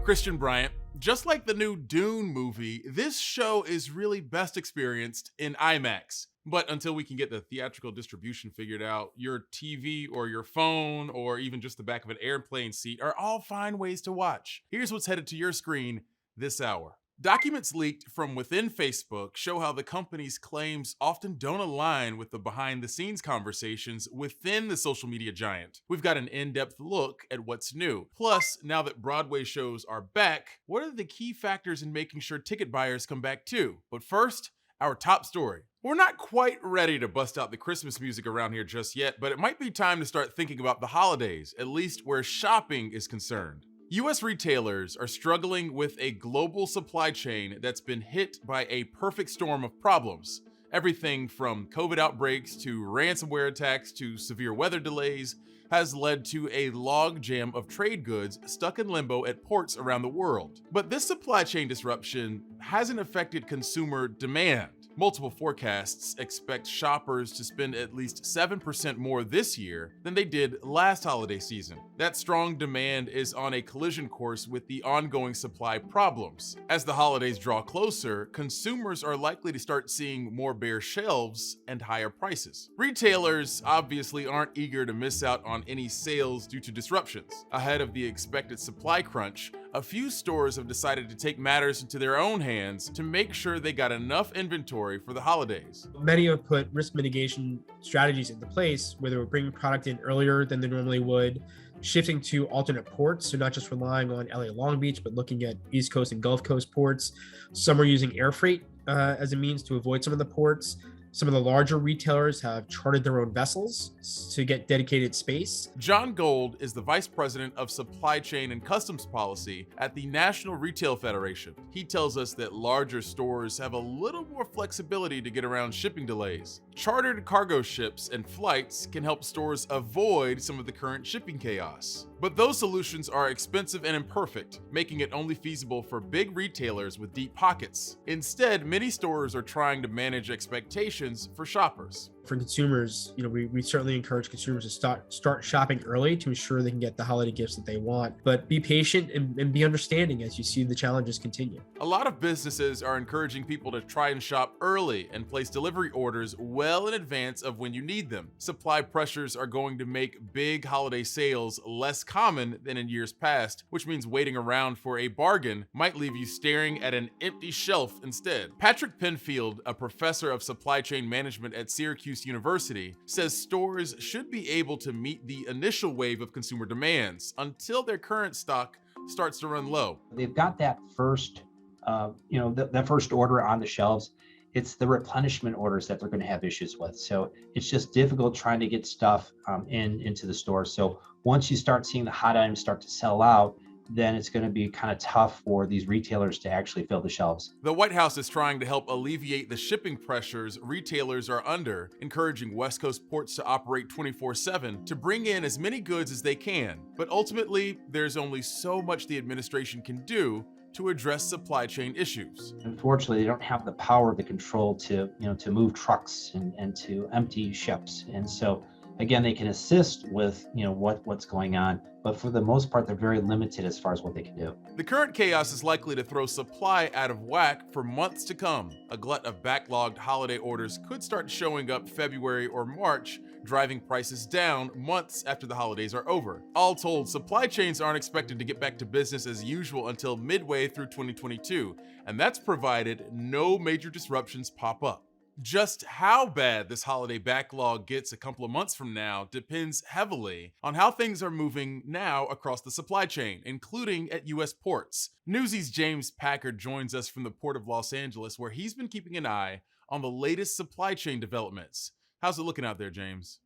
Christian Bryant. Just like the new Dune movie, this show is really best experienced in IMAX. But until we can get the theatrical distribution figured out, your TV or your phone or even just the back of an airplane seat are all fine ways to watch. Here's what's headed to your screen this hour. Documents leaked from within Facebook show how the company's claims often don't align with the behind-the-scenes conversations within the social media giant. We've got an in-depth look at what's new. Plus, now that Broadway shows are back, what are the key factors in making sure ticket buyers come back too? But first, our top story. We're not quite ready to bust out the Christmas music around here just yet, but it might be time to start thinking about the holidays, at least where shopping is concerned. US retailers are struggling with a global supply chain that's been hit by a perfect storm of problems. Everything from COVID outbreaks to ransomware attacks to severe weather delays has led to a logjam of trade goods stuck in limbo at ports around the world. But this supply chain disruption hasn't affected consumer demand. Multiple forecasts expect shoppers to spend at least 7% more this year than they did last holiday season. That strong demand is on a collision course with the ongoing supply problems. As the holidays draw closer, consumers are likely to start seeing more bare shelves and higher prices. Retailers obviously aren't eager to miss out on any sales due to disruptions. Ahead of the expected supply crunch, a few stores have decided to take matters into their own hands to make sure they got enough inventory for the holidays. Many have put risk mitigation strategies into place, where they were bringing product in earlier than they normally would, shifting to alternate ports, so not just relying on LA Long Beach, but looking at East Coast and Gulf Coast ports. Some are using air freight as a means to avoid some of the ports. Some of the larger retailers have chartered their own vessels to get dedicated space. John Gold is the Vice President of Supply Chain and Customs Policy at the National Retail Federation. He tells us that larger stores have a little more flexibility to get around shipping delays. Chartered cargo ships and flights can help stores avoid some of the current shipping chaos. But those solutions are expensive and imperfect, making it only feasible for big retailers with deep pockets. Instead, many stores are trying to manage expectations for shoppers. For consumers, we certainly encourage consumers to start shopping early to ensure they can get the holiday gifts that they want. But be patient and be understanding as you see the challenges continue. A lot of businesses are encouraging people to try and shop early and place delivery orders well in advance of when you need them. Supply pressures are going to make big holiday sales less common than in years past, which means waiting around for a bargain might leave you staring at an empty shelf instead. Patrick Penfield, a professor of supply chain management at Syracuse University, says stores should be able to meet the initial wave of consumer demands until their current stock starts to run low. They've got that first, that first order on the shelves. It's the replenishment orders that they're going to have issues with. So it's just difficult trying to get stuff into the store. So once you start seeing the hot items start to sell out, then it's going to be kind of tough for these retailers to actually fill the shelves. The White House is trying to help alleviate the shipping pressures retailers are under, encouraging West Coast ports to operate 24/7 to bring in as many goods as they can. But ultimately, there's only so much the administration can do to address supply chain issues. Unfortunately, they don't have the power, the control to move trucks and to empty ships. And so again, they can assist with what's going on, but for the most part, they're very limited as far as what they can do. The current chaos is likely to throw supply out of whack for months to come. A glut of backlogged holiday orders could start showing up February or March, driving prices down months after the holidays are over. All told, supply chains aren't expected to get back to business as usual until midway through 2022, and that's provided no major disruptions pop up. Just how bad this holiday backlog gets a couple of months from now depends heavily on how things are moving now across the supply chain, including at US ports. Newsy's James Packard joins us from the Port of Los Angeles, where he's been keeping an eye on the latest supply chain developments. How's it looking out there, James?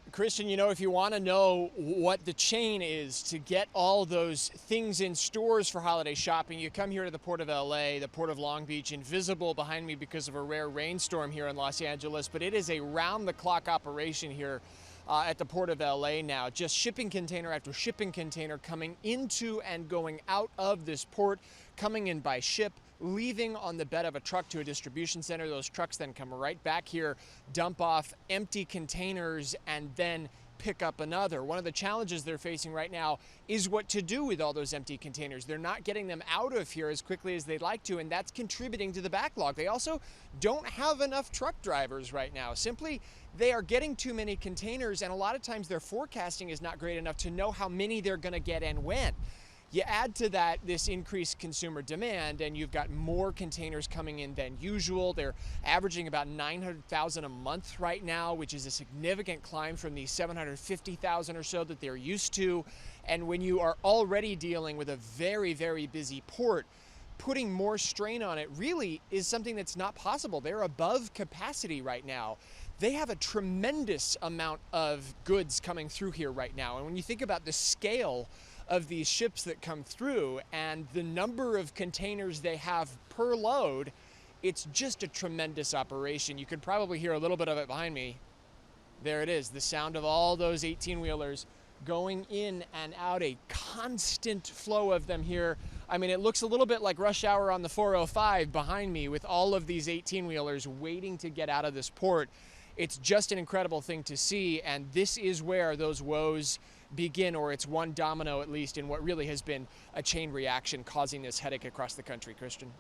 Christian, if you want to know what the chain is to get all those things in stores for holiday shopping, you come here to the Port of LA, the Port of Long Beach, invisible behind me because of a rare rainstorm here in Los Angeles, but it is a round-the-clock operation here at the Port of LA now. Just shipping container after shipping container coming into and going out of this port, coming in by ship, leaving on the bed of a truck to a distribution center. Those trucks then come right back here, dump off empty containers, and then pick up another. One of the challenges they're facing right now is what to do with all those empty containers. They're not getting them out of here as quickly as they'd like to, and that's contributing to the backlog. They also don't have enough truck drivers right now. Simply, they are getting too many containers, and a lot of times their forecasting is not great enough to know how many they're going to get and when. You add to that this increased consumer demand, and you've got more containers coming in than usual. They're averaging about 900,000 a month right now, which is a significant climb from the 750,000 or so that they're used to. And when you are already dealing with a very, very busy port, putting more strain on it really is something that's not possible. They're above capacity right now. They have a tremendous amount of goods coming through here right now. And when you think about the scale of these ships that come through and the number of containers they have per load, it's just a tremendous operation. You could probably hear a little bit of it behind me. There it is, the sound of all those 18-wheelers going in and out, a constant flow of them here. I mean, it looks a little bit like rush hour on the 405 behind me with all of these 18-wheelers waiting to get out of this port. It's just an incredible thing to see, and this is where those woes begin, or it's one domino at least in what really has been a chain reaction causing this headache across the country. Christian.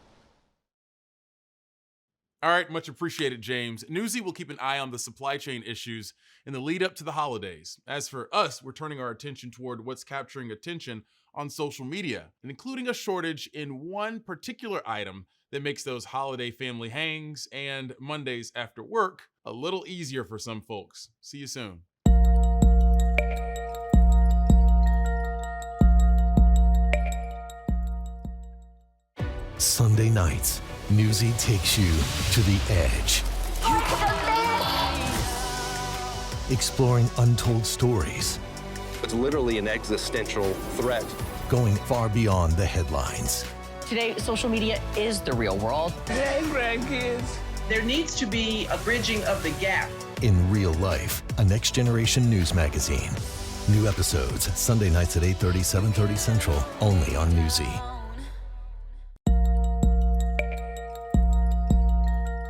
All right, much appreciated, James. Newsy will keep an eye on the supply chain issues in the lead up to the holidays. As for us, we're turning our attention toward what's capturing attention on social media, and including a shortage in one particular item that makes those holiday family hangs and Mondays after work a little easier for some folks. See you soon. Sunday nights, Newsy takes you to the edge. Exploring untold stories. It's literally an existential threat. Going far beyond the headlines. Today, social media is the real world. Hey, grandkids. There needs to be a bridging of the gap. In real life, a next generation news magazine. New episodes, Sunday nights at 8:30, 7:30 Central, only on Newsy.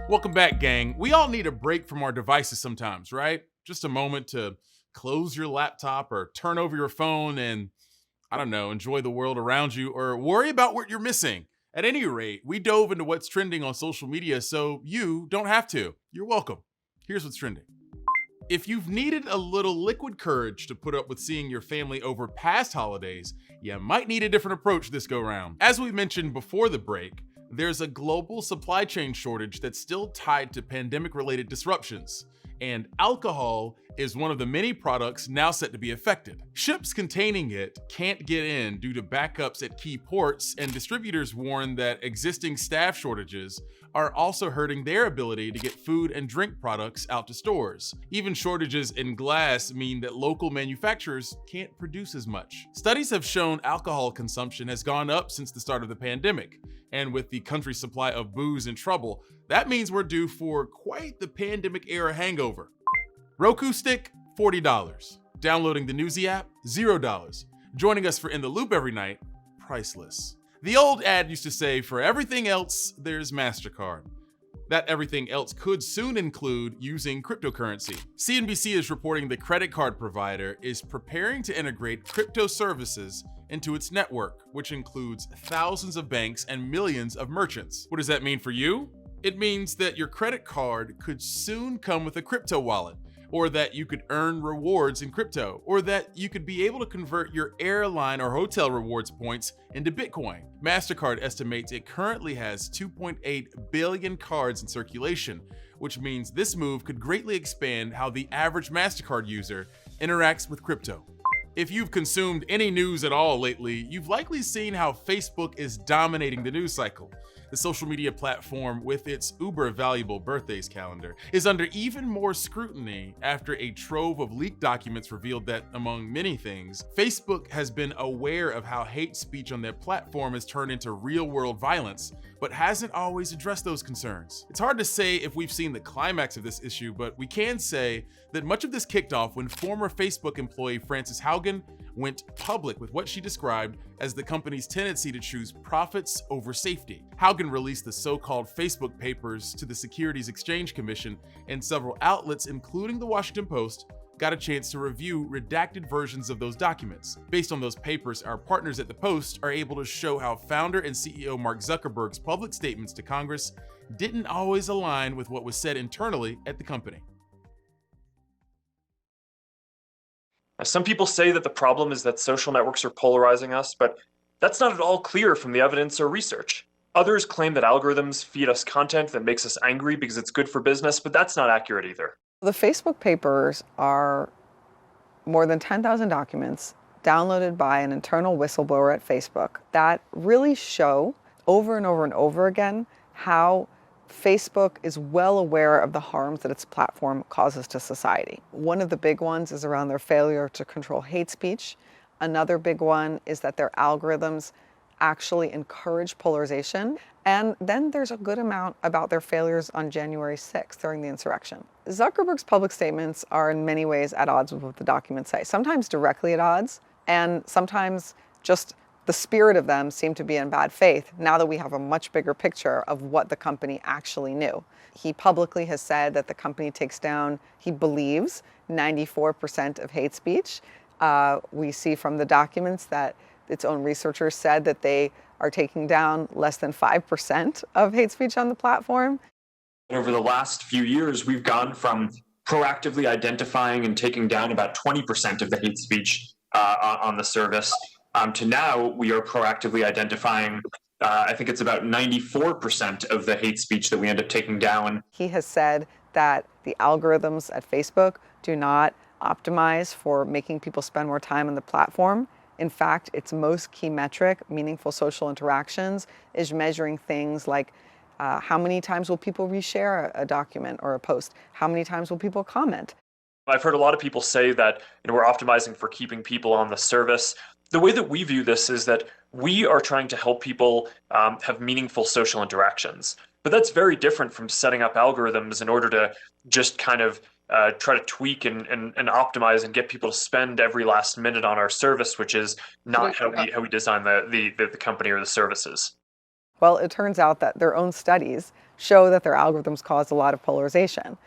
Welcome back, gang. We all need a break from our devices sometimes, right? Just a moment to close your laptop or turn over your phone and, I don't know, enjoy the world around you or worry about what you're missing. At any rate, we dove into what's trending on social media so you don't have to. You're welcome. Here's what's trending. If you've needed a little liquid courage to put up with seeing your family over past holidays, you might need a different approach this go round. As we mentioned before the break, there's a global supply chain shortage that's still tied to pandemic-related disruptions, and alcohol is one of the many products now set to be affected. Ships containing it can't get in due to backups at key ports, and distributors warn that existing staff shortages are also hurting their ability to get food and drink products out to stores. Even shortages in glass mean that local manufacturers can't produce as much. Studies have shown alcohol consumption has gone up since the start of the pandemic, and with the country's supply of booze in trouble, that means we're due for quite the pandemic-era hangover. Roku stick, $40. Downloading the Newsy app, $0. Joining us for In the Loop every night, priceless. The old ad used to say, for everything else, there's MasterCard. That everything else could soon include using cryptocurrency. CNBC is reporting the credit card provider is preparing to integrate crypto services into its network, which includes thousands of banks and millions of merchants. What does that mean for you? It means that your credit card could soon come with a crypto wallet, or that you could earn rewards in crypto, or that you could be able to convert your airline or hotel rewards points into Bitcoin. MasterCard estimates it currently has 2.8 billion cards in circulation, which means this move could greatly expand how the average MasterCard user interacts with crypto. If you've consumed any news at all lately, you've likely seen how Facebook is dominating the news cycle. The social media platform, with its uber valuable birthdays calendar, is under even more scrutiny after a trove of leaked documents revealed that, among many things, Facebook has been aware of how hate speech on their platform has turned into real-world violence, but hasn't always addressed those concerns. It's hard to say if we've seen the climax of this issue, but we can say that much of this kicked off when former Facebook employee Frances Haugen went public with what she described as the company's tendency to choose profits over safety. Haugen released the so-called Facebook papers to the Securities Exchange Commission, and several outlets, including the Washington Post, got a chance to review redacted versions of those documents. Based on those papers, our partners at the Post are able to show how founder and CEO Mark Zuckerberg's public statements to Congress didn't always align with what was said internally at the company. Some people say that the problem is that social networks are polarizing us, but that's not at all clear from the evidence or research. Others claim that algorithms feed us content that makes us angry because it's good for business, but that's not accurate either. The Facebook papers are more than 10,000 documents downloaded by an internal whistleblower at Facebook that really show over and over and over again how Facebook is well aware of the harms that its platform causes to society. One of the big ones is around their failure to control hate speech. Another big one is that their algorithms actually encourage polarization. And then there's a good amount about their failures on January 6th during the insurrection. Zuckerberg's public statements are in many ways at odds with what the documents say, sometimes directly at odds, and sometimes just the spirit of them seem to be in bad faith now that we have a much bigger picture of what the company actually knew. He publicly has said that the company takes down, he believes, 94% of hate speech. We see from the documents that its own researchers said that they are taking down less than 5% of hate speech on the platform. Over the last few years, we've gone from proactively identifying and taking down about 20% of the hate speech on the service to now we are proactively identifying, I think it's about 94% of the hate speech that we end up taking down. He has said that the algorithms at Facebook do not optimize for making people spend more time on the platform. In fact, its most key metric, meaningful social interactions, is measuring things like how many times will people reshare a document or a post? How many times will people comment? I've heard a lot of people say that we're optimizing for keeping people on the service. The way that we view this is that we are trying to help people have meaningful social interactions. But that's very different from setting up algorithms in order to just kind of try to tweak and optimize and get people to spend every last minute on our service, which is not how we design the company or the services. Well, it turns out that their own studies show that their algorithms cause a lot of polarization.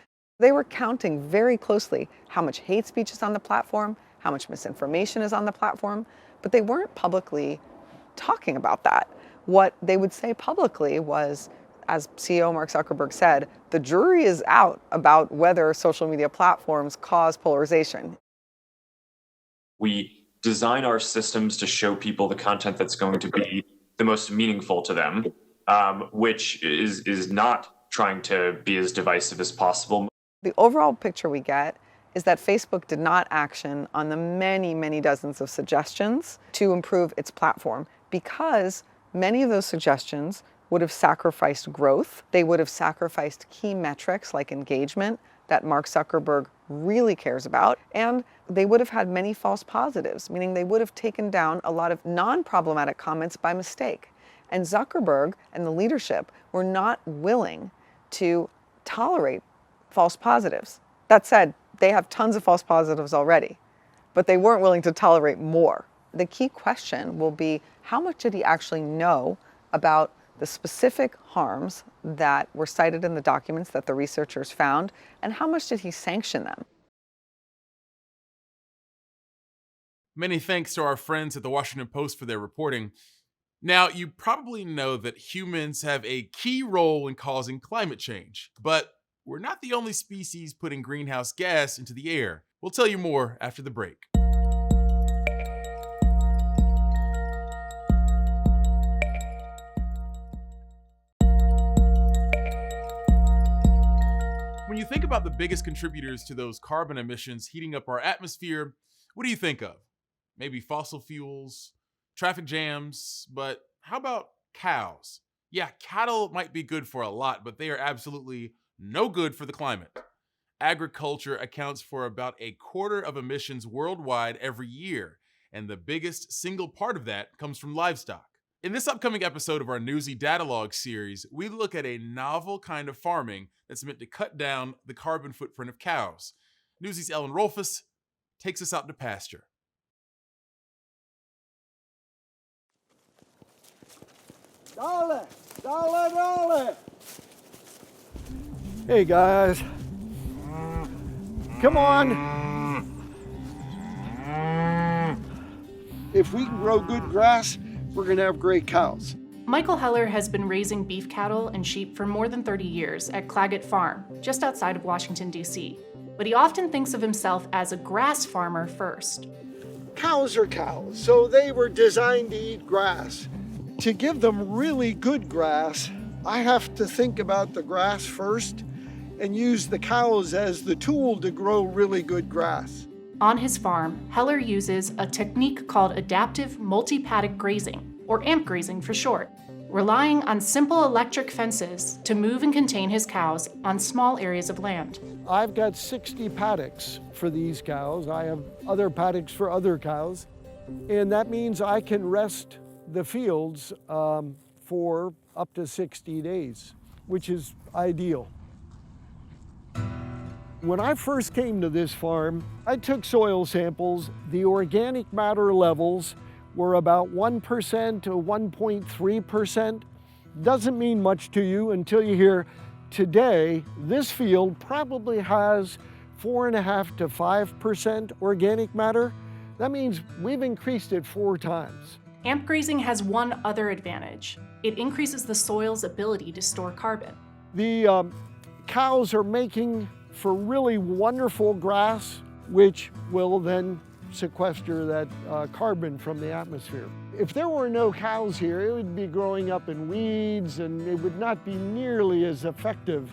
They were counting very closely how much hate speech is on the platform, how much misinformation is on the platform, but they weren't publicly talking about that. What they would say publicly was, as CEO Mark Zuckerberg said, the jury is out about whether social media platforms cause polarization. We design our systems to show people the content that's going to be the most meaningful to them, which is not trying to be as divisive as possible. The overall picture we get is that Facebook did not action on the many, many dozens of suggestions to improve its platform because many of those suggestions would have sacrificed growth. They would have sacrificed key metrics like engagement that Mark Zuckerberg really cares about. And they would have had many false positives, meaning they would have taken down a lot of non-problematic comments by mistake. And Zuckerberg and the leadership were not willing to tolerate false positives. That said, they have tons of false positives already, but they weren't willing to tolerate more. The key question will be, how much did he actually know about the specific harms that were cited in the documents that the researchers found, and how much did he sanction them? Many thanks to our friends at the Washington Post for their reporting. Now, you probably know that humans have a key role in causing climate change, but we're not the only species putting greenhouse gas into the air. We'll tell you more after the break. When you think about the biggest contributors to those carbon emissions heating up our atmosphere, what do you think of? Maybe fossil fuels, traffic jams, but how about cows? Yeah, cattle might be good for a lot, but they are absolutely no good for the climate. Agriculture accounts for about a quarter of emissions worldwide every year, and the biggest single part of that comes from livestock. In this upcoming episode of our Newsy Datalog series, we look at a novel kind of farming that's meant to cut down the carbon footprint of cows. Newsy's Ellen Rolfus takes us out to pasture. Dale, dale, dale. Hey guys, come on. if we can grow good grass, we're going to have great cows. Michael Heller has been raising beef cattle and sheep for more than 30 years at Claggett Farm, just outside of Washington, D.C. But he often thinks of himself as a grass farmer first. Cows are cows, so they were designed to eat grass. To give them really good grass, I have to think about the grass first and use the cows as the tool to grow really good grass. On his farm, Heller uses a technique called adaptive multi-paddock grazing, or AMP grazing for short, relying on simple electric fences to move and contain his cows on small areas of land. I've got 60 paddocks for these cows. I have other paddocks for other cows. And that means I can rest the fields for up to 60 days, which is ideal. When I first came to this farm, I took soil samples. The organic matter levels were about 1% to 1.3%. Doesn't mean much to you until you hear today, this field probably has 4.5% to 5% organic matter. That means we've increased it 4 times. AMP grazing has one other advantage. It increases the soil's ability to store carbon. The cows are making for really wonderful grass, which will then sequester that carbon from the atmosphere. If there were no cows here, it would be growing up in weeds and it would not be nearly as effective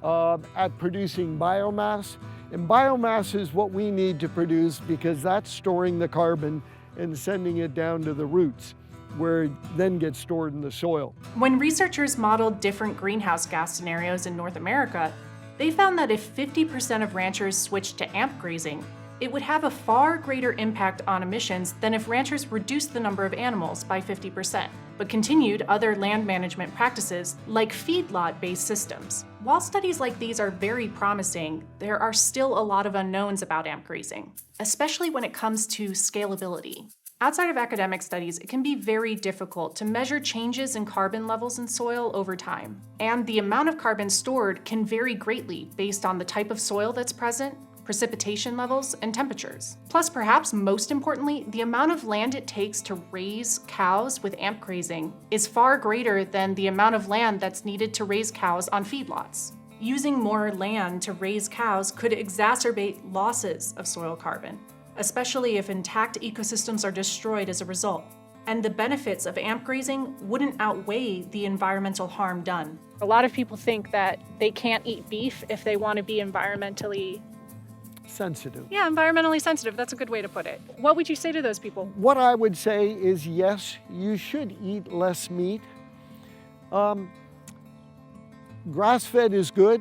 at producing biomass. And biomass is what we need to produce because that's storing the carbon and sending it down to the roots, where it then gets stored in the soil. When researchers modeled different greenhouse gas scenarios in North America, they found that if 50% of ranchers switched to AMP grazing, it would have a far greater impact on emissions than if ranchers reduced the number of animals by 50%, but continued other land management practices like feedlot-based systems. While studies like these are very promising, there are still a lot of unknowns about AMP grazing, especially when it comes to scalability. Outside of academic studies, it can be very difficult to measure changes in carbon levels in soil over time. And the amount of carbon stored can vary greatly based on the type of soil that's present, precipitation levels, and temperatures. Plus, perhaps most importantly, the amount of land it takes to raise cows with AMP grazing is far greater than the amount of land that's needed to raise cows on feedlots. Using more land to raise cows could exacerbate losses of soil carbon, especially if intact ecosystems are destroyed as a result. And the benefits of AMP grazing wouldn't outweigh the environmental harm done. A lot of people think that they can't eat beef if they want to be environmentally sensitive. Yeah, environmentally sensitive. That's a good way to put it. What would you say to those people? What I would say is yes, you should eat less meat. Grass-fed is good.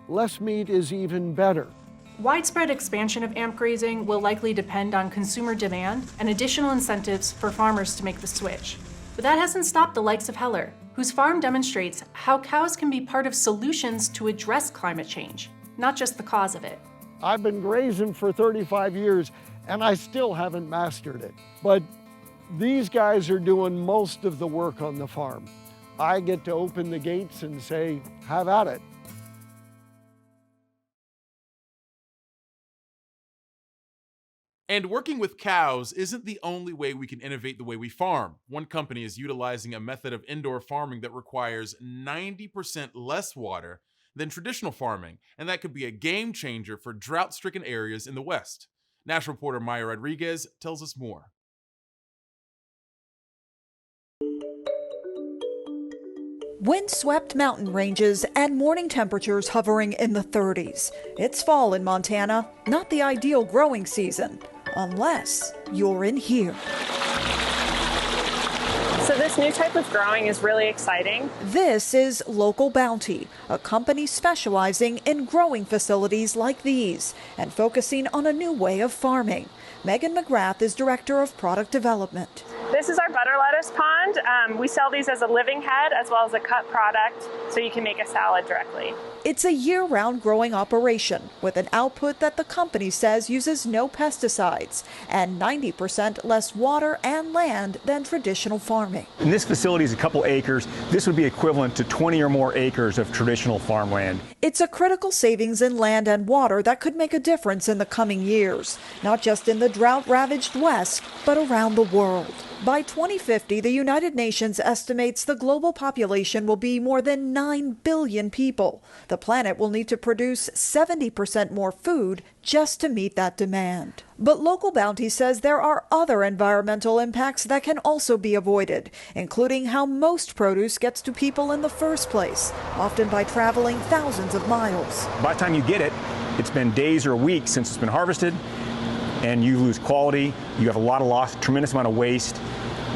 Less meat is even better. Widespread expansion of AMP grazing will likely depend on consumer demand and additional incentives for farmers to make the switch. But that hasn't stopped the likes of Heller, whose farm demonstrates how cows can be part of solutions to address climate change, not just the cause of it. I've been grazing for 35 years and I still haven't mastered it. But these guys are doing most of the work on the farm. I get to open the gates and say, have at it. And working with cows isn't the only way we can innovate the way we farm. One company is utilizing a method of indoor farming that requires 90% less water than traditional farming, and that could be a game changer for drought-stricken areas in the West. National reporter Maya Rodriguez tells us more. Wind-swept mountain ranges and morning temperatures hovering in the 30s. It's fall in Montana, not the ideal growing season, unless you're in here. So this new type of growing is really exciting. This is Local Bounty, a company specializing in growing facilities like these and focusing on a new way of farming. Megan McGrath is Director of Product Development. This is our butter lettuce pond. We sell these as a living head as well as a cut product, so you can make a salad directly. It's a year-round growing operation with an output that the company says uses no pesticides and 90% less water and land than traditional farming. And this facility is a couple acres. This would be equivalent to 20 or more acres of traditional farmland. It's a critical savings in land and water that could make a difference in the coming years, not just in the drought-ravaged West, but around the world. By 2050, the United Nations estimates the global population will be more than 9 billion people. The planet will need to produce 70% more food just to meet that demand. But Local Bounty says there are other environmental impacts that can also be avoided, including how most produce gets to people in the first place, often by traveling thousands of miles. By the time you get it, it's been days or weeks since it's been harvested, and you lose quality, you have a lot of loss, tremendous amount of waste,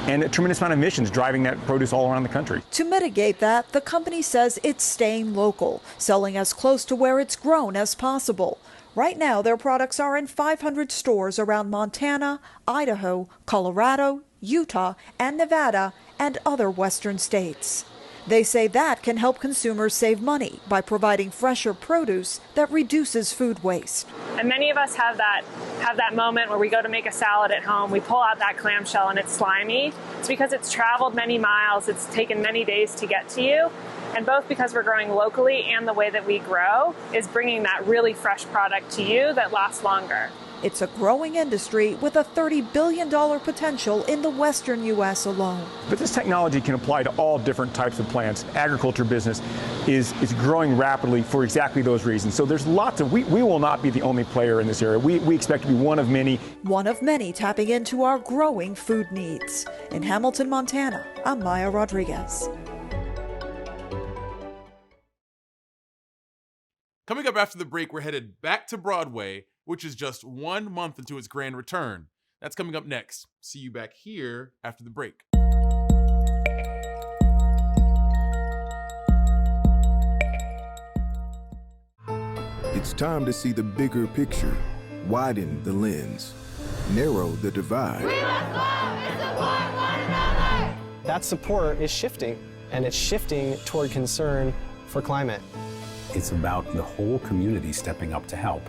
and a tremendous amount of emissions driving that produce all around the country. To mitigate that, the company says it's staying local, selling as close to where it's grown as possible. Right now, their products are in 500 stores around Montana, Idaho, Colorado, Utah, and Nevada, and other western states. They say that can help consumers save money by providing fresher produce that reduces food waste. And many of us have that moment where we go to make a salad at home, we pull out that clamshell and it's slimy. It's because it's traveled many miles, it's taken many days to get to you. And both because we're growing locally and the way that we grow is bringing that really fresh product to you that lasts longer. It's a growing industry with a $30 billion potential in the western U.S. alone. But this technology can apply to all different types of plants. Agriculture business is growing rapidly for exactly those reasons. So there's lots of, we will not be the only player in this area. We expect to be one of many. One of many tapping into our growing food needs. In Hamilton, Montana, I'm Maya Rodriguez. Coming up after the break, we're headed back to Broadway, which is just 1 month into its grand return. That's coming up next. See you back here after the break. It's time to see the bigger picture, widen the lens, narrow the divide. We must love and support one another! That support is shifting, and it's shifting toward concern for climate. It's about the whole community stepping up to help.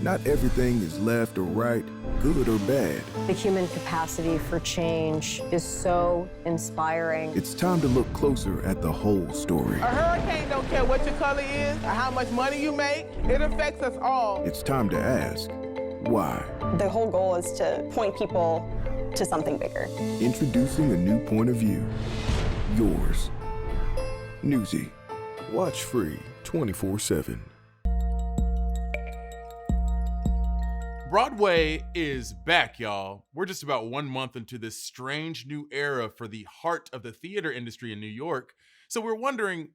Not everything is left or right, good or bad. The human capacity for change is so inspiring. It's time to look closer at the whole story. A hurricane don't care what your color is or how much money you make. It affects us all. It's time to ask, why? The whole goal is to point people to something bigger. Introducing a new point of view. Yours. Newsy. Watch free 24/7. Broadway is back, y'all. We're just about 1 month into this strange new era for the heart of the theater industry in New York. So we're wondering,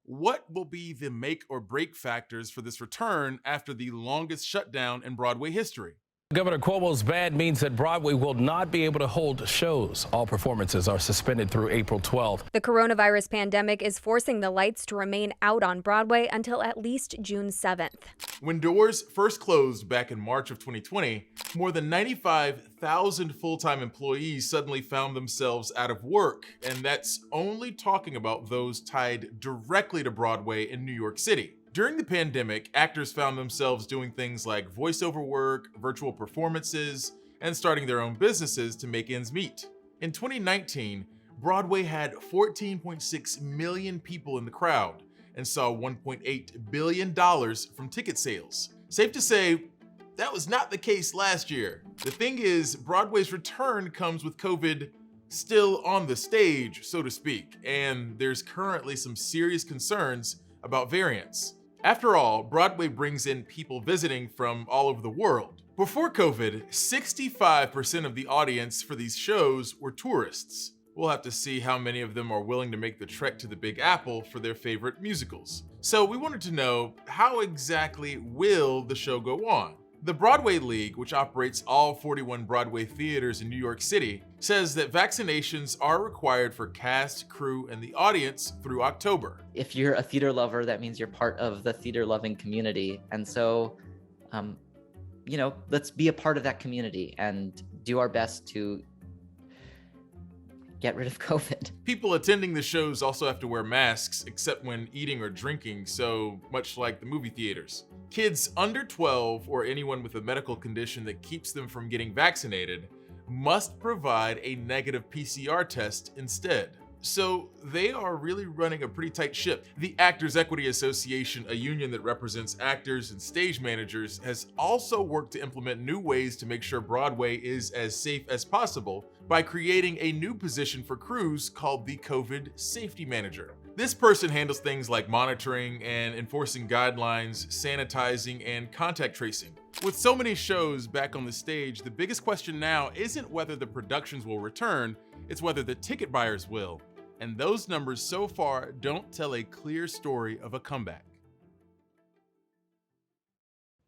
what will be the make or break factors for this return after the longest shutdown in Broadway history? Governor Cuomo's ban means that Broadway will not be able to hold shows. All performances are suspended through April 12th. The coronavirus pandemic is forcing the lights to remain out on Broadway until at least June 7th. When doors first closed back in March of 2020, more than 95,000 full-time employees suddenly found themselves out of work. And that's only talking about those tied directly to Broadway in New York City. During the pandemic, actors found themselves doing things like voiceover work, virtual performances, and starting their own businesses to make ends meet. In 2019, Broadway had 14.6 million people in the crowd and saw $1.8 billion from ticket sales. Safe to say, that was not the case last year. The thing is, Broadway's return comes with COVID still on the stage, so to speak, and there's currently some serious concerns about variants. After all, Broadway brings in people visiting from all over the world. Before COVID, 65% of the audience for these shows were tourists. We'll have to see how many of them are willing to make the trek to the Big Apple for their favorite musicals. So we wanted to know, how exactly will the show go on? The Broadway League, which operates all 41 Broadway theaters in New York City, says that vaccinations are required for cast, crew, and the audience through October. If you're a theater lover, that means you're part of the theater-loving community. And so, let's be a part of that community and do our best to get rid of COVID. People attending the shows also have to wear masks, except when eating or drinking, so much like the movie theaters. Kids under 12 or anyone with a medical condition that keeps them from getting vaccinated must provide a negative PCR test instead. So they are really running a pretty tight ship. The Actors Equity Association, a union that represents actors and stage managers, has also worked to implement new ways to make sure Broadway is as safe as possible by creating a new position for crews called the COVID Safety Manager. This person handles things like monitoring and enforcing guidelines, sanitizing, and contact tracing. With so many shows back on the stage, the biggest question now isn't whether the productions will return, it's whether the ticket buyers will. And those numbers so far don't tell a clear story of a comeback.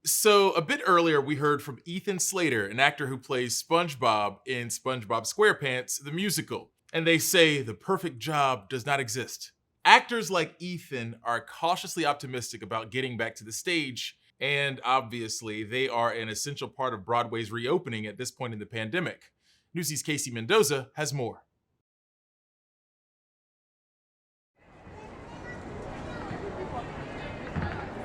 So a bit earlier, we heard from Ethan Slater, an actor who plays SpongeBob in SpongeBob SquarePants, the musical. And they say the perfect job does not exist. Actors like Ethan are cautiously optimistic about getting back to the stage, and obviously they are an essential part of Broadway's reopening at this point in the pandemic. Newsy's Casey Mendoza has more.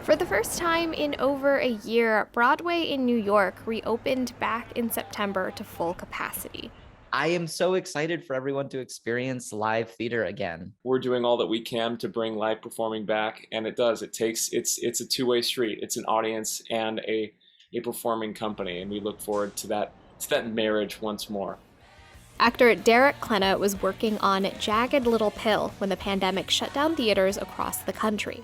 For the first time in over a year, Broadway in New York reopened back in September to full capacity. I am so excited for everyone to experience live theater again. We're doing all that we can to bring live performing back, and it does. It's a two-way street. It's an audience and a performing company, and we look forward to that marriage once more. Actor Derek Klena was working on Jagged Little Pill when the pandemic shut down theaters across the country.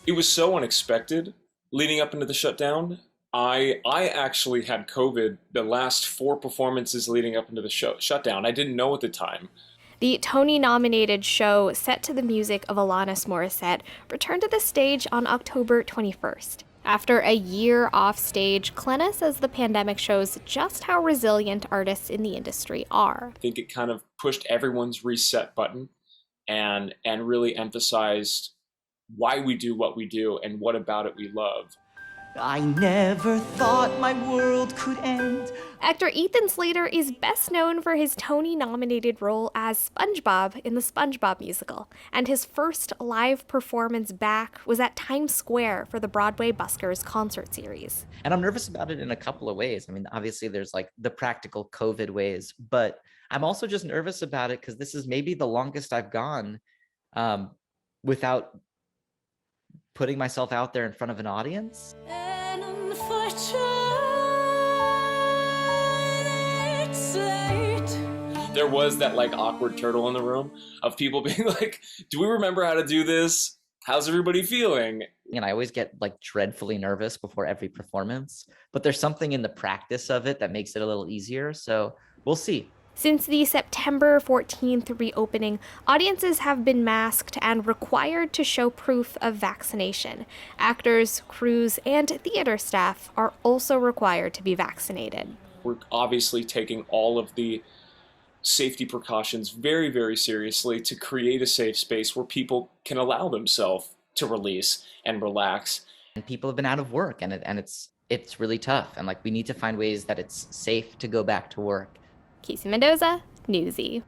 It was so unexpected leading up into the shutdown. I actually had COVID the last 4 performances leading up into the shutdown. I didn't know at the time. The Tony-nominated show, set to the music of Alanis Morissette, returned to the stage on October 21st. After a year off stage, Klena says the pandemic shows just how resilient artists in the industry are. I think it kind of pushed everyone's reset button and really emphasized why we do what we do and what about it we love. I never thought my world could end. Actor Ethan Slater is best known for his Tony-nominated role as SpongeBob in the SpongeBob musical, and his first live performance back was at Times Square for the Broadway Buskers concert series. And I'm nervous about it in a couple of ways. I mean, obviously there's like the practical COVID ways, but I'm also just nervous about it because this is maybe the longest I've gone without putting myself out there in front of an audience. There was that like awkward turtle in the room of people being like, do we remember how to do this? How's everybody feeling? And I always get like dreadfully nervous before every performance, but there's something in the practice of it that makes it a little easier. So we'll see. Since the September 14th reopening, audiences have been masked and required to show proof of vaccination. Actors, crews, and theater staff are also required to be vaccinated. We're obviously taking all of the safety precautions very, very seriously to create a safe space where people can allow themselves to release and relax. And people have been out of work, and it's really tough. And like we need to find ways that it's safe to go back to work. Casey Mendoza, Newsy.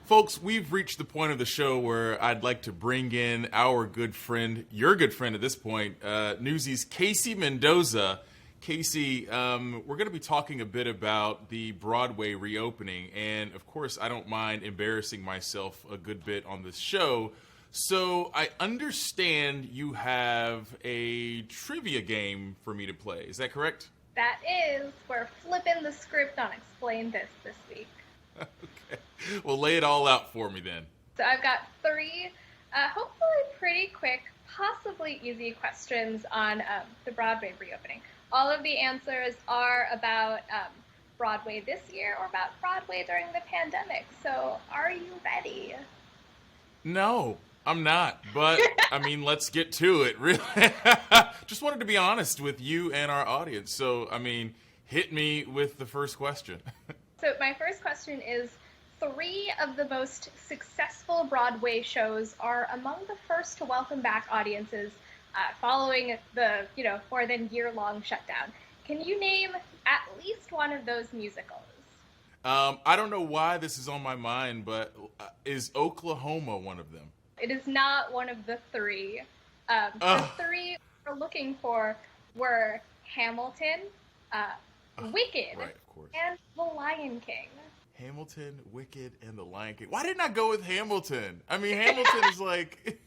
Folks, we've reached the point of the show where I'd like to bring in our good friend, your good friend at this point, Newsy's Casey Mendoza. Casey, we're going to be talking a bit about the Broadway reopening, and of course, I don't mind embarrassing myself a good bit on this show. So I understand you have a trivia game for me to play. Is that correct? That is, we're flipping the script on Explain This week. Okay. Well, lay it all out for me then. So I've got 3, hopefully pretty quick, possibly easy questions on the Broadway reopening. All of the answers are about Broadway this year or about Broadway during the pandemic. So are you ready? No, I'm not. But, I mean, let's get to it, really. Just wanted to be honest with you and our audience. So, I mean, hit me with the first question. So my first question is, 3 of the most successful Broadway shows are among the first to welcome back audiences following the, more than year-long shutdown. Can you name at least one of those musicals? I don't know why this is on my mind, but is Oklahoma one of them? It is not one of the three. The three we're looking for were Hamilton, Wicked, right, of course, and The Lion King. Hamilton, Wicked, and The Lion King. Why didn't I go with Hamilton? I mean, Hamilton is like...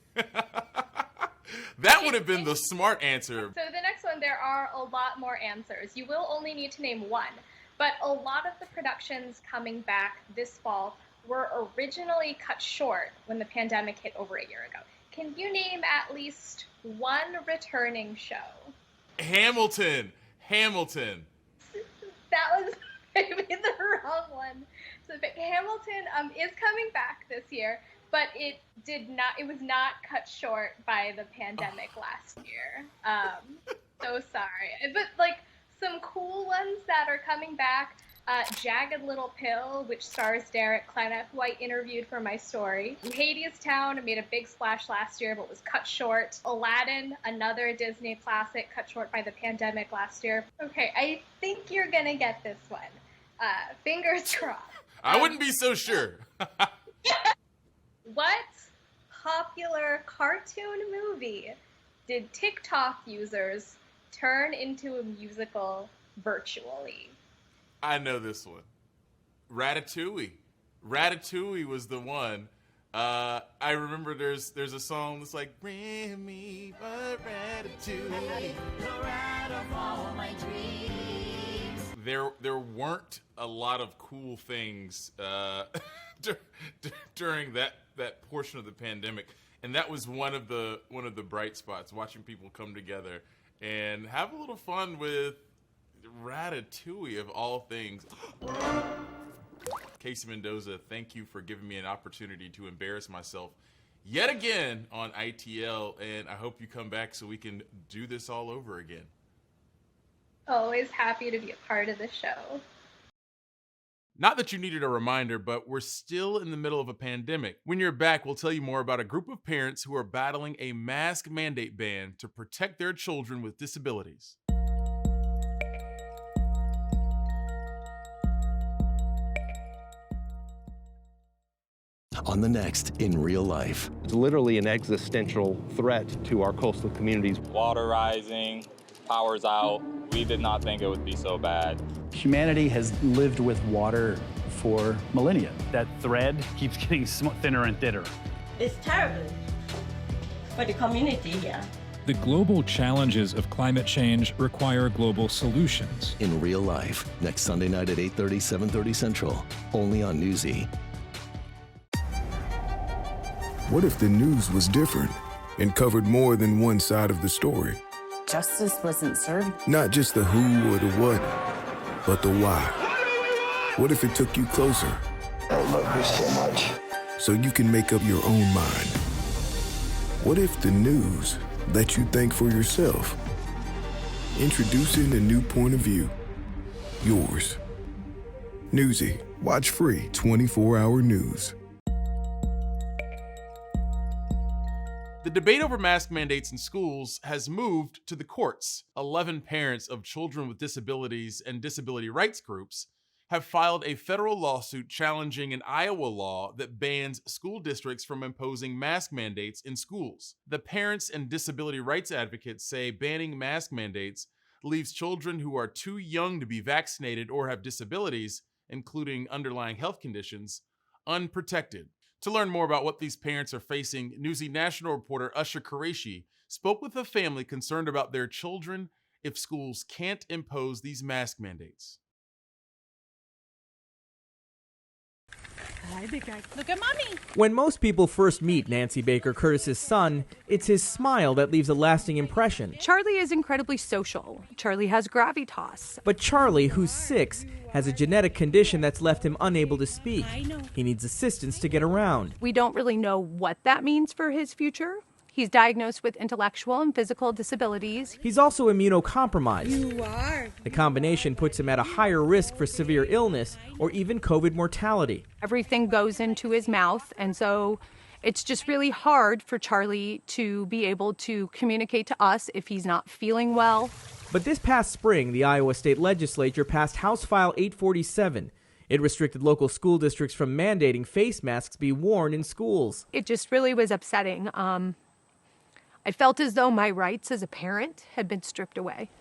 That would have been the smart answer. So the next one, there are a lot more answers. You will only need to name one. But a lot of the productions coming back this fall were originally cut short when the pandemic hit over a year ago. Can you name at least one returning show? Hamilton. That was maybe the wrong one. So Hamilton is coming back this year, but it was not cut short by the pandemic last year. So sorry. But like some cool ones that are coming back, Jagged Little Pill, which stars Derek Klena, who I interviewed for my story. Hadestown made a big splash last year, but was cut short. Aladdin, another Disney classic, cut short by the pandemic last year. Okay, I think you're gonna get this one. Fingers crossed. I wouldn't be so sure. What popular cartoon movie did TikTok users turn into a musical virtually? I know this one. Ratatouille. Ratatouille was the one. I remember there's a song that's like, bring me a ratatouille. There weren't a lot of cool things during that portion of the pandemic, and that was one of the bright spots, watching people come together and have a little fun with Ratatouille of all things. Casey Mendoza, thank you for giving me an opportunity to embarrass myself yet again on ITL, and I hope you come back so we can do this all over again. Always happy to be a part of the show. Not that you needed a reminder, but we're still in the middle of a pandemic. When you're back, we'll tell you more about a group of parents who are battling a mask mandate ban to protect their children with disabilities. On the next In Real Life. It's literally an existential threat to our coastal communities. Water rising, power's out. We did not think it would be so bad. Humanity has lived with water for millennia. That thread keeps getting thinner and thinner. It's terrible for the community here. The global challenges of climate change require global solutions. In Real Life, next Sunday night at 8:30, 7:30 Central, only on Newsy. What if the news was different and covered more than one side of the story? Justice wasn't served. Not just the who or the what, but the why. What if it took you closer? I love this so much. So you can make up your own mind. What if the news let you think for yourself? Introducing a new point of view. Yours. Newsy. Watch free 24-hour news. The debate over mask mandates in schools has moved to the courts. 11 parents of children with disabilities and disability rights groups have filed a federal lawsuit challenging an Iowa law that bans school districts from imposing mask mandates in schools. The parents and disability rights advocates say banning mask mandates leaves children who are too young to be vaccinated or have disabilities, including underlying health conditions, unprotected. To learn more about what these parents are facing, Newsy national reporter Usher Qureshi spoke with a family concerned about their children if schools can't impose these mask mandates. Hi, big guy. Look at mommy. When most people first meet Nancy Baker Curtis's son, it's his smile that leaves a lasting impression. Charlie is incredibly social. Charlie has gravitas. But Charlie, who's 6, has a genetic condition that's left him unable to speak. He needs assistance to get around. We don't really know what that means for his future. He's diagnosed with intellectual and physical disabilities. He's also immunocompromised. You are. The combination puts him at a higher risk for severe illness or even COVID mortality. Everything goes into his mouth, and so it's just really hard for Charlie to be able to communicate to us if he's not feeling well. But this past spring, the Iowa State Legislature passed House File 847. It restricted local school districts from mandating face masks be worn in schools. It just really was upsetting. I felt as though my rights as a parent had been stripped away.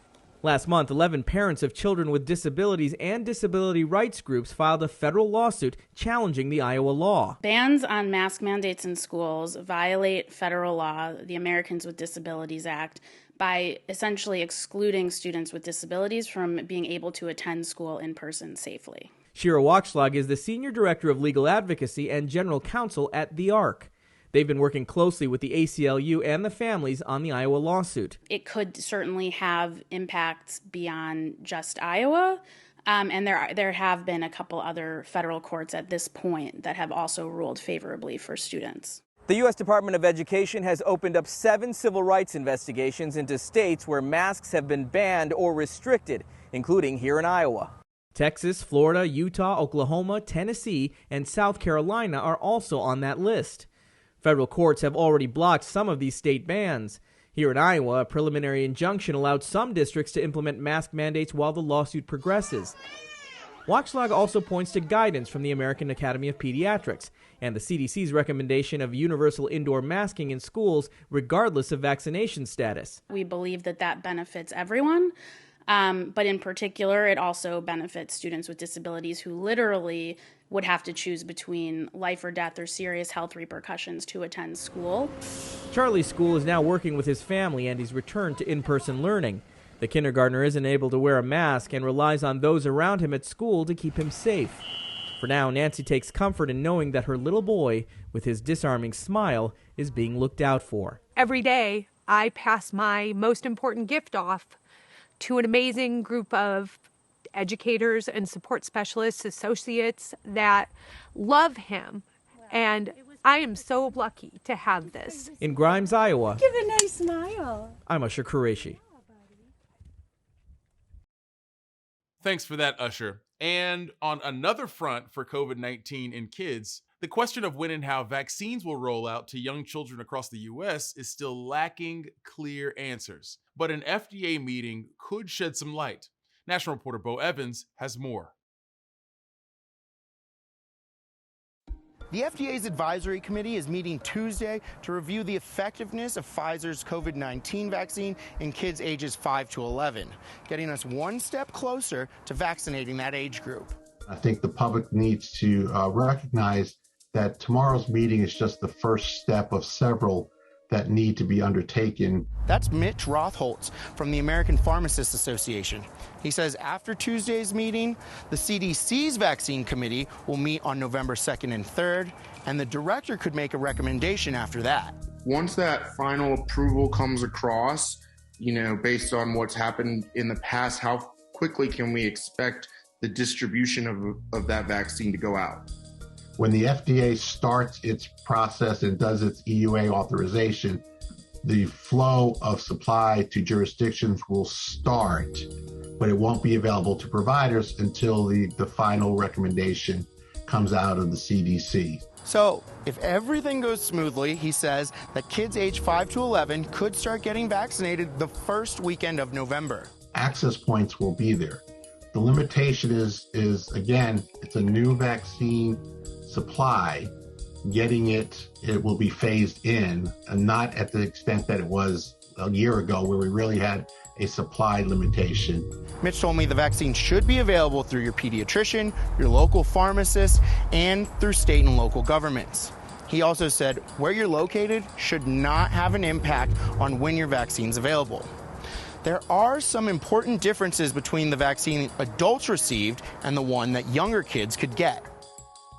Last month, 11 parents of children with disabilities and disability rights groups filed a federal lawsuit challenging the Iowa law. Bans on mask mandates in schools violate federal law, the Americans with Disabilities Act, by essentially excluding students with disabilities from being able to attend school in person safely. Shira Wachschlag is the Senior Director of Legal Advocacy and General Counsel at the ARC. They've been working closely with the ACLU and the families on the Iowa lawsuit. It could certainly have impacts beyond just Iowa, and there have been a couple other federal courts at this point that have also ruled favorably for students. The U.S. Department of Education has opened up 7 civil rights investigations into states where masks have been banned or restricted, including here in Iowa. Texas, Florida, Utah, Oklahoma, Tennessee, and South Carolina are also on that list. Federal courts have already blocked some of these state bans. Here in Iowa, a preliminary injunction allowed some districts to implement mask mandates while the lawsuit progresses. Wachschlag also points to guidance from the American Academy of Pediatrics and the CDC's recommendation of universal indoor masking in schools regardless of vaccination status. We believe that benefits everyone, but in particular, it also benefits students with disabilities who literally would have to choose between life or death or serious health repercussions to attend school. Charlie's school is now working with his family and he's returned to in-person learning. The kindergartner isn't able to wear a mask and relies on those around him at school to keep him safe. For now, Nancy takes comfort in knowing that her little boy, with his disarming smile, is being looked out for. Every day, I pass my most important gift off to an amazing group of educators and support specialists, associates that love him. And I am so lucky to have this. In Grimes, Iowa, Give a nice smile. I'm Usher Qureshi. Thanks for that, Usher. And on another front for COVID-19 in kids, the question of when and how vaccines will roll out to young children across the U.S. is still lacking clear answers. But an FDA meeting could shed some light. National reporter Bo Evans has more. The FDA's advisory committee is meeting Tuesday to review the effectiveness of Pfizer's COVID-19 vaccine in kids ages 5 to 11, getting us one step closer to vaccinating that age group. I think the public needs to recognize that tomorrow's meeting is just the first step of several that need to be undertaken. That's Mitch Rotholtz from the American Pharmacists Association. He says after Tuesday's meeting, the CDC's vaccine committee will meet on November 2nd and 3rd, and the director could make a recommendation after that. Once that final approval comes across, based on what's happened in the past, how quickly can we expect the distribution of that vaccine to go out? When the FDA starts its process and does its EUA authorization, the flow of supply to jurisdictions will start, but it won't be available to providers until the final recommendation comes out of the CDC. So, if everything goes smoothly, he says that kids age 5 to 11 could start getting vaccinated the first weekend of November. Access points will be there. The limitation is again, it's a new vaccine supply. Getting it will be phased in, and not at the extent that it was a year ago where we really had a supply limitation. Mitch told me the vaccine should be available through your pediatrician, your local pharmacist, and through state and local governments. He also said where you're located should not have an impact on when your vaccine's available. There are some important differences between the vaccine adults received and the one that younger kids could get.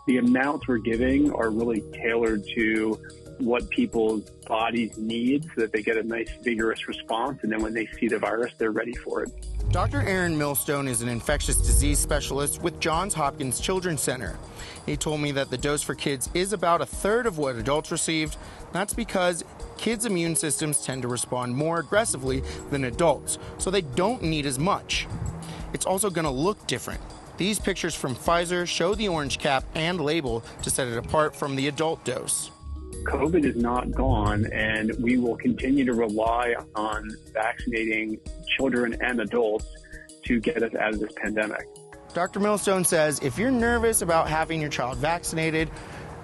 The amounts we're giving are really tailored to what people's bodies need so that they get a nice vigorous response, and then when they see the virus, they're ready for it. Dr. Aaron Millstone is an infectious disease specialist with Johns Hopkins Children's Center. He told me that the dose for kids is about a third of what adults received. That's because kids' immune systems tend to respond more aggressively than adults, so they don't need as much. It's also going to look different. These pictures from Pfizer show the orange cap and label to set it apart from the adult dose. COVID is not gone, and we will continue to rely on vaccinating children and adults to get us out of this pandemic. Dr. Millstone says if you're nervous about having your child vaccinated,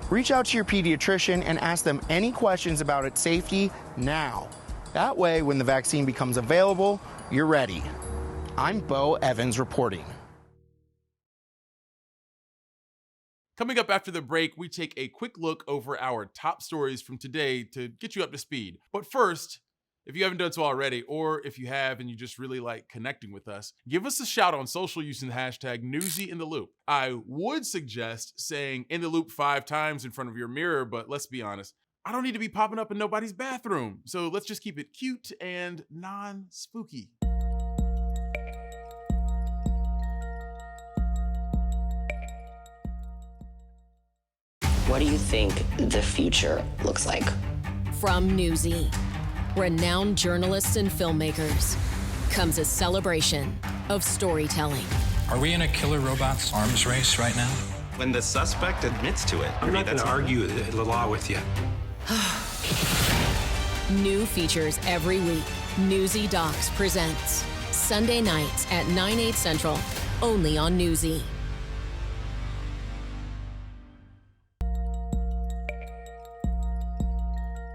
reach out to your pediatrician and ask them any questions about its safety now. That way, when the vaccine becomes available, you're ready. I'm Bo Evans reporting. Coming up after the break, we take a quick look over our top stories from today to get you up to speed. But first, if you haven't done so already, or if you have and you just really like connecting with us, give us a shout on social using the hashtag #NewsyInTheLoop. I would suggest saying "in the loop" 5 times in front of your mirror, but let's be honest, I don't need to be popping up in nobody's bathroom. So let's just keep it cute and non-spooky. What do you think the future looks like? From Newsy, renowned journalists and filmmakers, comes a celebration of storytelling. Are we in a killer robots arms race right now? When the suspect admits to it, I'm not going to argue the law with you. New features every week. Newsy Docs presents Sunday nights at 9/8 Central, only on Newsy.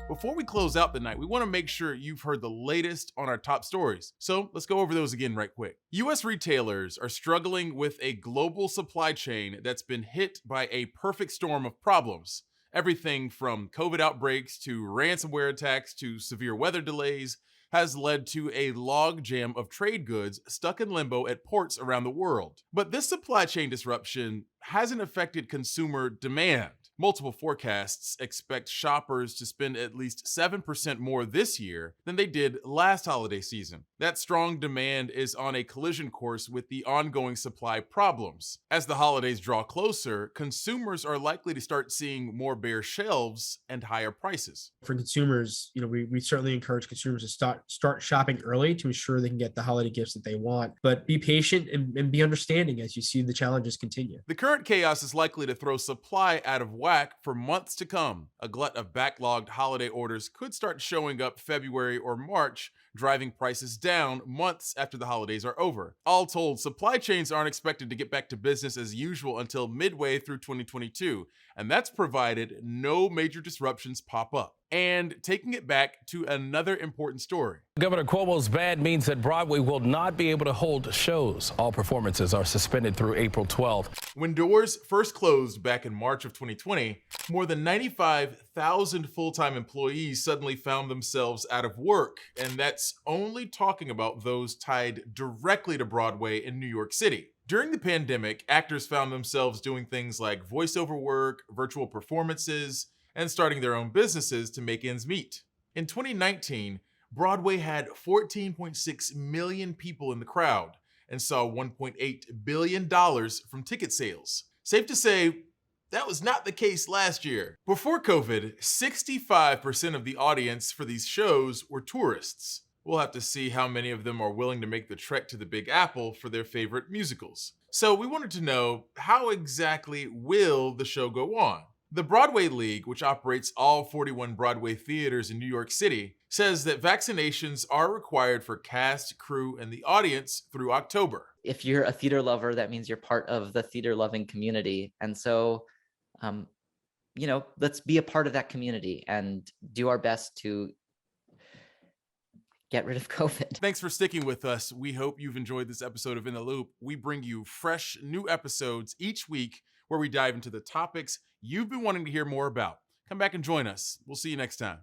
Before we close out the night, we want to make sure you've heard the latest on our top stories. So let's go over those again right quick. US retailers are struggling with a global supply chain that's been hit by a perfect storm of problems. Everything from COVID outbreaks to ransomware attacks to severe weather delays has led to a logjam of trade goods stuck in limbo at ports around the world. But this supply chain disruption hasn't affected consumer demand. Multiple forecasts expect shoppers to spend at least 7% more this year than they did last holiday season. That strong demand is on a collision course with the ongoing supply problems. As the holidays draw closer, consumers are likely to start seeing more bare shelves and higher prices. For consumers, we certainly encourage consumers to start shopping early to ensure they can get the holiday gifts that they want. But be patient and be understanding as you see the challenges continue. The current chaos is likely to throw supply out of whack for months to come. A glut of backlogged holiday orders could start showing up February or March, driving prices down months after the holidays are over. All told, supply chains aren't expected to get back to business as usual until midway through 2022, and that's provided no major disruptions pop up. And taking it back to another important story. Governor Cuomo's ban means that Broadway will not be able to hold shows. All performances are suspended through April 12th. When doors first closed back in March of 2020, more than 95,000 full-time employees suddenly found themselves out of work. And that's only talking about those tied directly to Broadway in New York City. During the pandemic, actors found themselves doing things like voiceover work, virtual performances, and starting their own businesses to make ends meet. In 2019, Broadway had 14.6 million people in the crowd and saw $1.8 billion from ticket sales. Safe to say, that was not the case last year. Before COVID, 65% of the audience for these shows were tourists. We'll have to see how many of them are willing to make the trek to the Big Apple for their favorite musicals. So we wanted to know, how exactly will the show go on? The Broadway League, which operates all 41 Broadway theaters in New York City, says that vaccinations are required for cast, crew, and the audience through October. If you're a theater lover, that means you're part of the theater loving community. And so, let's be a part of that community and do our best to get rid of COVID. Thanks for sticking with us. We hope you've enjoyed this episode of In the Loop. We bring you fresh new episodes each week where we dive into the topics you've been wanting to hear more about. Come back and join us. We'll see you next time.